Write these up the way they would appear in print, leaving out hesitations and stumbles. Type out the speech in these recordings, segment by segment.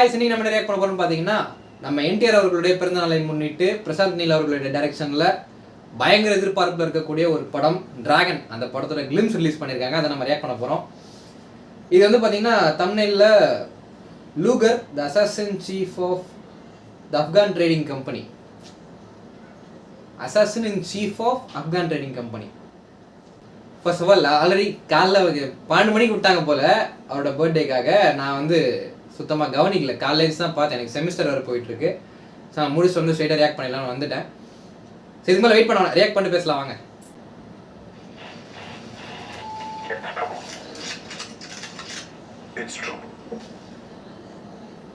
guys, இன்னைக்கு நம்ம react பண்ண போறோம்னு பாத்தீங்கன்னா நம்ம என்டிஆர் அவர்களுடைய பிறந்தநாளை முன்னிட்டு பிரசாந்த் நீல் அவர்களுடைய டைரக்ஷன்ல பயங்கர எதிர்பார்ப்புல இருக்கக்கூடிய ஒரு படம் டிராகன். அந்த படத்தோட கிளிம்ஸ் ரிலீஸ் பண்ணிருக்காங்க. அதை நம்ம ரியாக்ட் பண்ண போறோம். இது வந்து பாத்தீங்கன்னா தம்ப்நெயில்ல Luger the assassin chief of the Afghan trading company, assassin in chief of Afghan trading company. First of all already காலைல 12 மணிக்கு விட்டாங்க போல அவரோட பர்த்டேக்காக. நான் வந்து சுத்தமாக கவனிக்கல, காலேஜ் தான் பார்த்தேன். எனக்கு செமிஸ்டர் வர போயிட்டுருக்கு. ஸோ நான் முடிச்சு வந்து ஸ்ட்ரெயிட்டாக ரியாக்ட் பண்ணிடலாம்னு வந்துட்டேன். ஸோ இதுக்கு மேலே வெயிட் பண்ண ரியாக்ட் பண்ணிட்டு பேசலாம் வாங்க.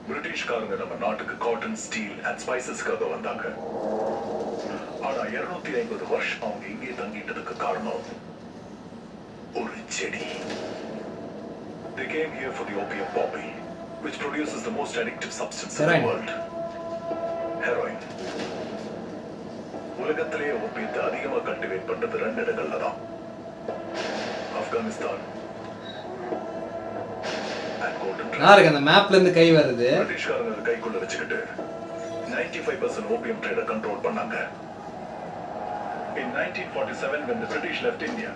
பிரிட்டிஷ்காரங்க நம்ம நாட்டுக்கு காட்டன், ஸ்டீல் அண்ட் ஸ்பைசஸ்க்காக வந்தாங்க. ஆனா 250 வருஷம் அவங்க இங்கே தங்கிட்டதுக்கு காரணம் ஒரு செடி. They came here for the opium poppy, which produces the most addictive substance in the world, heroin. உலகத்திலே ஓபியத்தை அதிகமாக கல்டிவேட் பண்றது 2 இடங்கள்ல தான், ஆப்கானிஸ்தான் and Golden Triangle. அந்த மேப்ல இருந்து கை வருது. பிரிட்டிஷ்காரங்க கைக்குள்ள வச்சுக்கிட்டு 95% ஓபியம் ட்ரேட கண்ட்ரோல் பண்ணாங்க. In 1947, when the British left India,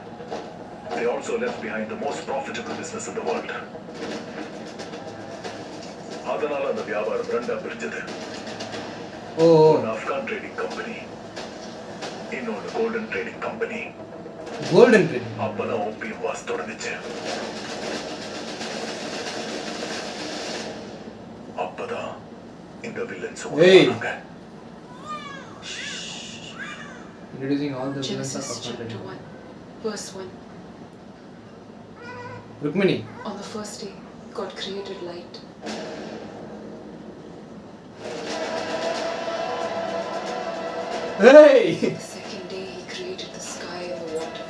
they also left behind the most profitable business in the world. அதனால அந்த வியாபாரம் 2ஆ பிரிஞ்சது. ஒரு ஆப்கான் ட்ரேடிங் கம்பெனி, இன்னொரு golden trading company. Golden trading அப்பதான் ஓபியம் வாஸ் தொடங்குச்சு. அப்பதான் இந்த வில்லன்ஸ் வந்தாங்க. Introducing all the villains of Genesis chapter 1, verse 1. Rukmini. On the first day, God created light. Hey! On the second day, He created the sky and the water.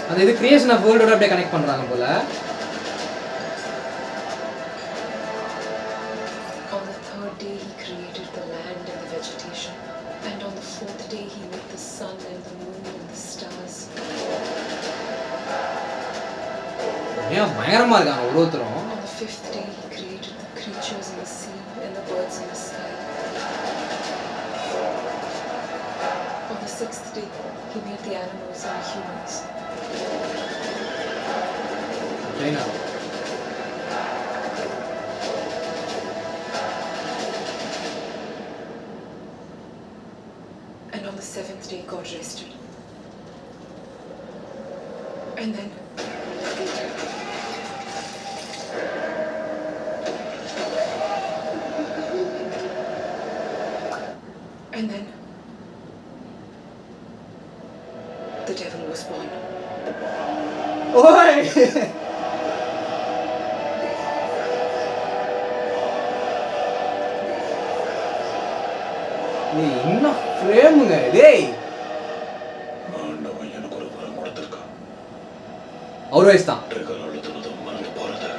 அந்த இது creation of வேர்ல்டோட அப்படியே connect பண்றாங்க போல. On the third day, He created the land and the vegetation. And on the fourth day, He made the sun and the moon and the stars. ஏன் பயங்கரமா இருக்காங்க ஒருத்தரும். On the fifth day, He created the creatures in the sea and the birds in the sky. On the sixth day, He made the animals and the humans. China. And on the seventh day, God rested. And then the devil was born. Oi! நீ என்ன ஃப்ரேமுங்க டேய். ஆண்டவன் எனக்கு ஒரு வரம் கொடுத்திருக்கான். அவர் வயசு தான். அழுதுனதும் மறந்து போறது.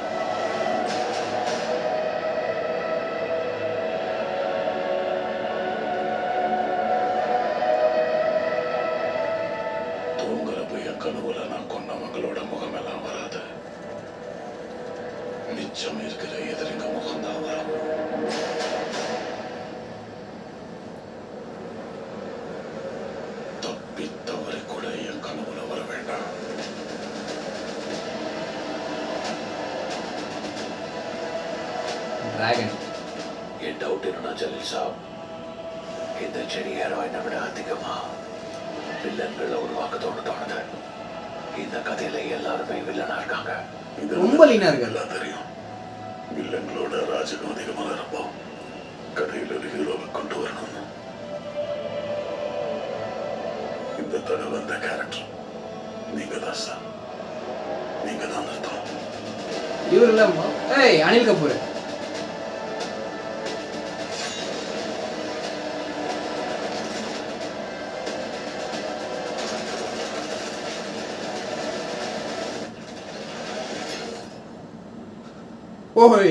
தூங்குறப்ப என் கனவுல நான் கொன்னவங்களோட முகமெல்லாம் வராது. மிச்சம் இருக்கிற எதிரிங்க முகம்தான் வரும். தப்பித்தவரை கூட என் கனவுல வர வேண்டாம். டிராகன். என் டவுட் என்னன்னா ஜலீல் சாப், இந்த செடி ஹீரோயினை விட அதிகமா வில்லன்களை உருவாக்க தோணுது. இந்த கதையில எல்லாருமே வில்லனா இருக்காங்க. ரொம்ப லீனா இருக்கு. எல்லாம் தெரியும். வில்லங்களோட ராஜகம் அதிகமாக இருப்போம். கதையில் ஒரு ஹீரோவை கொண்டு வரணும். இந்த தடவை வந்த கேரக்டர் நீங்க தான் சார். நீங்க தான் அர்த்தம். இவர் இல்லம்மா. ஏய் அனில் கபூர். ஓய்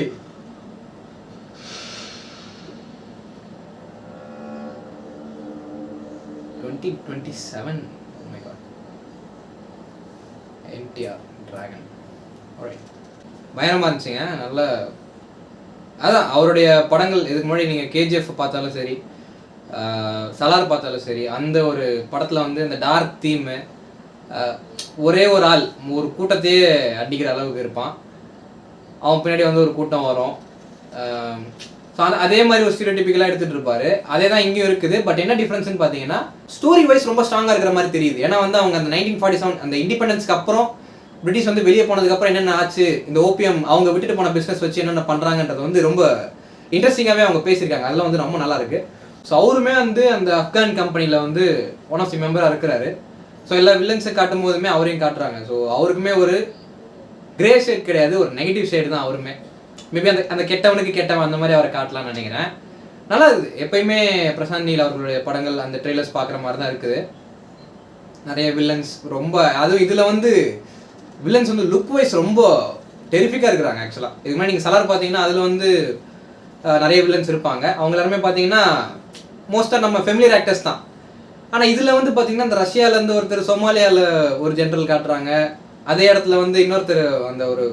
2027. Oh my god. NTR Dragon. பயங்கரமாக இருந்துச்சுங்க. நல்ல அதான் அவருடைய படங்கள் இதுக்கு முன்னாடி நீங்கள் கேஜிஎஃப் பார்த்தாலும் சரி, சலார் பார்த்தாலும் சரி, அந்த ஒரு படத்தில் வந்து இந்த டார்க் தீமு, ஒரே ஒரு ஆள் ஒரு கூட்டத்தையே அடிக்கிற அளவுக்கு இருப்பான். அவன் பின்னாடி வந்து ஒரு கூட்டம் வரும். ஸோ அதே மாதிரி ஒரு ஸ்டீரியோடிபிக்கலாக எடுத்துகிட்டு இருப்பாரு. அதே தான் இங்கேயும் இருக்குது. பட் என்ன டிஃப்ரென்ஸ்னு பார்த்தீங்கன்னா ஸ்டோரி வைஸ் ரொம்ப ஸ்ட்ராங்காக இருக்கிற மாதிரி தெரியுது. ஏன்னா வந்து அவங்க அந்த 1947 அந்த இண்டிபெண்டன்ஸ்க்கு அப்புறம் பிரிட்டிஷ் வந்து வெளியே போனதுக்கப்புறம் என்னென்ன ஆச்சு, இந்த ஓபிஎம் அவங்க விட்டுட்டு போன பிஸ்னஸ் வச்சு என்னென்ன பண்ணுறாங்கன்றது வந்து ரொம்ப இன்ட்ரெஸ்டிங்காகவே அவங்க பேசியிருக்காங்க. அதெல்லாம் வந்து ரொம்ப நல்லா இருக்கு. ஸோ அவருமே வந்து அந்த ஆப்கான் கம்பெனியில் வந்து ஒன் ஆஃப் தி மெம்பராக இருக்கிறாரு. ஸோ எல்லா வில்லன்ஸை காட்டும் போதுமே அவரையும் காட்டுறாங்க. ஸோ அவருக்குமே ஒரு கிரே ஷேட் கிடையாது, ஒரு நெகட்டிவ் ஷேடு தான் அவருமே. மேபி அந்த கெட்டவனுக்கு கெட்டவன் அந்த மாதிரி அவரை காட்டலாம்னு நினைக்கிறேன். நல்லா இருக்குது. எப்பயுமே பிரசாந்த் நீல் அவர்களுடைய படங்கள் அந்த ட்ரெய்லர்ஸ் பார்க்குற மாதிரி தான் இருக்குது. நிறைய வில்லன்ஸ் ரொம்ப, அதுவும் இதில் வந்து வில்லன்ஸ் வந்து லுக் வைஸ் ரொம்ப டெரிஃபிக்காக இருக்கிறாங்க. ஆக்சுவலாக இதுக்கு முன்னாடி நீங்கள் சலார் பார்த்தீங்கன்னா அதில் வந்து நிறைய வில்லன்ஸ் இருப்பாங்க. அவங்க எல்லாருமே பார்த்தீங்கன்னா மோஸ்ட்டாக நம்ம ஃபெமிலியர் ஆக்டர்ஸ் தான். ஆனால் இதில் வந்து பார்த்தீங்கன்னா இந்த ரஷ்யாவிலேருந்து ஒருத்தர், சோமாலியாவில் ஒரு ஜென்ரல் காட்டுறாங்க. அதே இடத்துல வந்து இன்னொருத்தர் அந்த ஒரு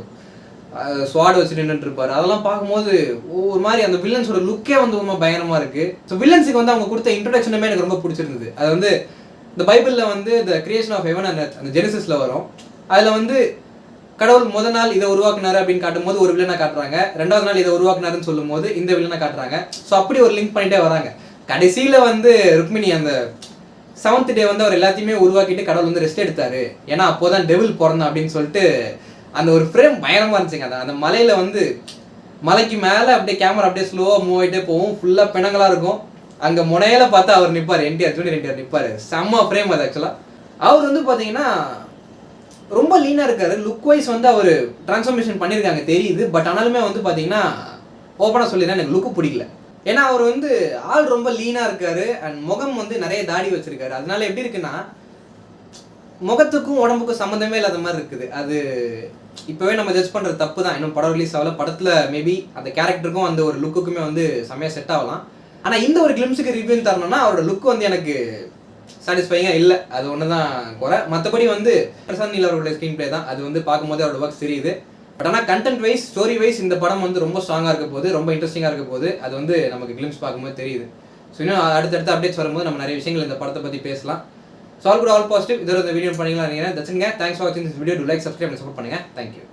ஸ்வாட் வச்சு நின்றுட்டு இருப்பாரு. அதெல்லாம் பார்க்கும்போது ஒரு மாதிரி அந்த வில்லன்ஸோட லுக்கே வந்து ரொம்ப பயங்கரமாக இருக்குது. ஸோ வில்லன்ஸுக்கு வந்து அவங்க கொடுத்த இன்ட்ரடக்ஷனுமே எனக்கு ரொம்ப பிடிச்சிருந்தது. அது வந்து இந்த பைபிளில் வந்து த கிரியேஷன் ஆஃப் ஹெவன் அந்த ஜெனிசிஸில் வரும். அதில் வந்து கடவுள் முதல் நாள் இதை உருவாக்குனாரு அப்படின்னு காட்டும்போது ஒரு வில்லனை காட்டுறாங்க, ரெண்டாவது நாள் இதை உருவாக்குனாருன்னு சொல்லும் போது இந்த வில்லனை காட்டுறாங்க. ஸோ அப்படி ஒரு லிங்க் பண்ணிட்டே வராங்க. கடைசியில் வந்து ருக்மிணி அந்த 7th டே வந்து அவர் எல்லாத்தையுமே உருவாக்கிட்டு கடவுள் வந்து ரெஸ்ட் எடுத்தாரு, ஏன்னா அப்போதான் டெவில் பிறந்தான் அப்படின்னு சொல்லிட்டு அந்த ஒரு ஃப்ரேம் பயங்கரமாக இருந்துச்சுங்க. அந்த மலையில் வந்து மலைக்கு மேலே அப்படியே கேமரா அப்படியே ஸ்லோவாக மூவ் ஆகிட்டே போகும். ஃபுல்லாக பிணங்களாக இருக்கும். அங்கே முனையில பார்த்தா அவர் நிற்பார், ஜூனியர் என்டிஆர் நிற்பார். செம்ம ஃப்ரேம் அது. ஆக்சுவலாக அவர் வந்து பார்த்தீங்கன்னா ரொம்ப லீனாக இருக்காரு. லுக் வைஸ் வந்து அவர் டிரான்ஸ்ஃபர்மேஷன் பண்ணியிருக்காங்க தெரியுது. பட் ஆனாலுமே வந்து பார்த்தீங்கன்னா ஓப்பனாக சொல்லிடுறேன், எனக்கு லுக்கு பிடிக்கல. ஏன்னா அவர் வந்து ஆள் ரொம்ப லீனாக இருக்காரு அண்ட் முகம் வந்து நிறைய தாடி வச்சிருக்காரு. அதனால எப்படி இருக்குன்னா முகத்துக்கும் உடம்புக்கும் சம்மந்தமே இல்லாத மாதிரி இருக்குது. அது இப்போவே நம்ம ஜட்ஜ் பண்ணுறது தப்பு தான். இன்னும் படம் ரிலீஸ் ஆகல. படத்தில் மேபி அந்த கேரக்டருக்கும் அந்த ஒரு லுக்குக்குமே வந்து செம்மையாக செட் ஆகலாம். ஆனால் இந்த ஒரு கிளிம்ஸுக்கு ரிவ்யூ தரணும்னா அவரோட லுக் வந்து எனக்கு சாட்டிஸ்ஃபைங்காக இல்லை. அது ஒன்று தான் குறை. மற்றபடி வந்து பிரசாந்த் நீல் அவர்களுடைய ஸ்க்ரீன் பிளே தான். அது வந்து பார்க்கும்போது அவரோட ஒர்க் தெரியுது. பட் ஆனால் கண்டென்ட் வைஸ், ஸ்டோரி வைஸ் இந்த படம் வந்து ரொம்ப ஸ்ட்ராங்காக இருக்க போது, ரொம்ப இன்ட்ரெஸ்டிங்காக இருக்க போது. அது வந்து நமக்கு கிளிம்ஸ் பார்க்கும்போது தெரியுது. ஸோ இன்னும் அடுத்தடுத்த அப்டேட்ஸ் வரும்போது நம்ம நிறைய விஷயங்கள் இந்த படத்தை பற்றி பேசலாம். So all good, all positive. இதோட இந்த வீடியோ பண்ணிக்கலாம் நினைக்கிறேன். தட்ஸ்ங்க. தேங்க்ஸ் ஃபார் வாட்சிங் this video. To like, subscribe, support பண்ணுங்கள். தேங்க்யூ.